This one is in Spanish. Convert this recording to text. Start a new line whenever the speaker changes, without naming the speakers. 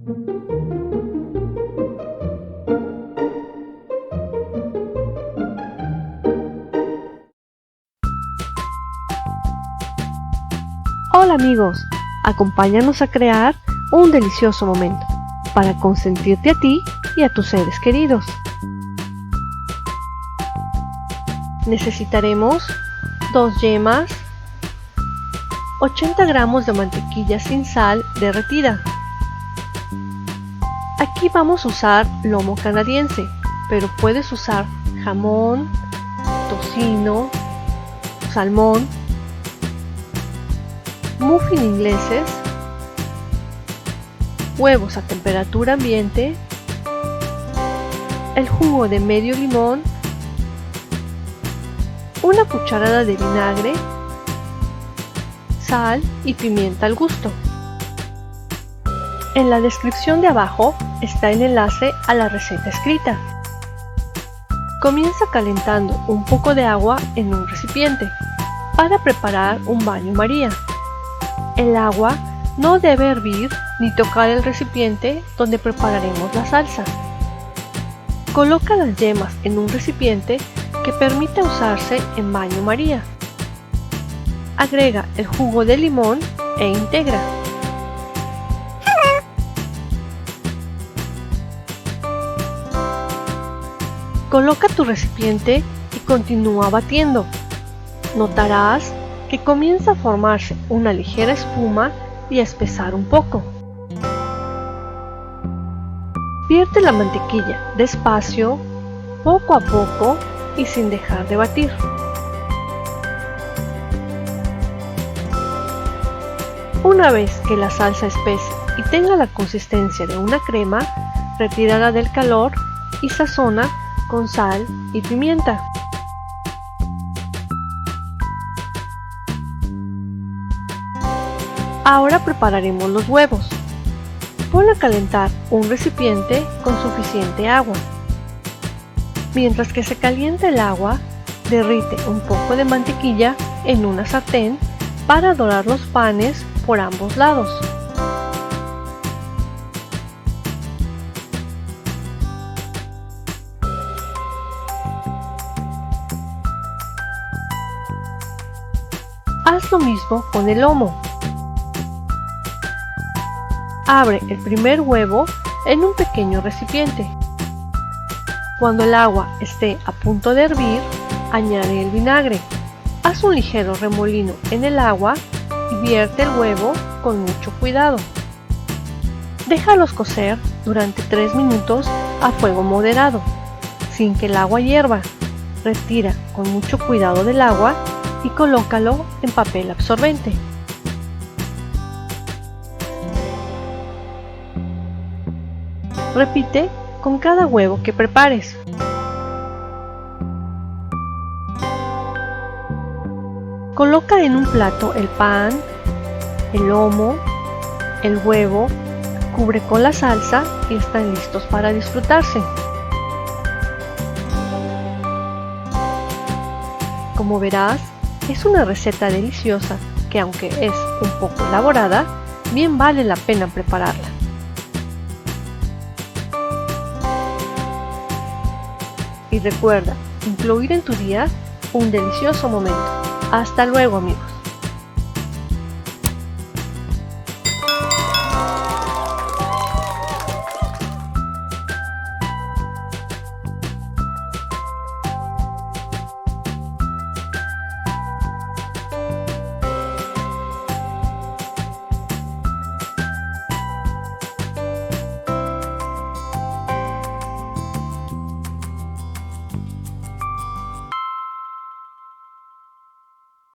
Hola amigos, acompáñanos a crear un delicioso momento para consentirte a ti y a tus seres queridos. Necesitaremos 2 yemas, 80 gramos de mantequilla sin sal derretida. Aquí vamos a usar lomo canadiense, pero puedes usar jamón, tocino, salmón, muffin ingleses, huevos a temperatura ambiente, el jugo de medio limón, una cucharada de vinagre, sal y pimienta al gusto. En la descripción de abajo está el enlace a la receta escrita. Comienza calentando un poco de agua en un recipiente para preparar un baño María. El agua no debe hervir ni tocar el recipiente donde prepararemos la salsa. Coloca las yemas en un recipiente que permita usarse en baño María. Agrega el jugo de limón e integra. Coloca tu recipiente y continúa batiendo. Notarás que comienza a formarse una ligera espuma y a espesar un poco. Vierte la mantequilla despacio, poco a poco y sin dejar de batir. Una vez que la salsa espese y tenga la consistencia de una crema, retírala del calor y sazona con sal y pimienta. Ahora prepararemos los huevos. Pon a calentar un recipiente con suficiente agua. Mientras que se calienta el agua, derrite un poco de mantequilla en una sartén para dorar los panes por ambos lados. Haz lo mismo con el lomo. Abre el primer huevo en un pequeño recipiente. Cuando el agua esté a punto de hervir, añade el vinagre. Haz un ligero remolino en el agua y vierte el huevo con mucho cuidado. Déjalos cocer durante 3 minutos a fuego moderado, sin que el agua hierva. Retira con mucho cuidado del agua y colócalo en papel absorbente. Repite con cada huevo que prepares. Coloca en un plato el pan, el lomo, el huevo, cubre con la salsa y están listos para disfrutarse. Como verás, es una receta deliciosa que, aunque es un poco elaborada, bien vale la pena prepararla. Y recuerda incluir en tu día un delicioso momento. Hasta luego, amigos.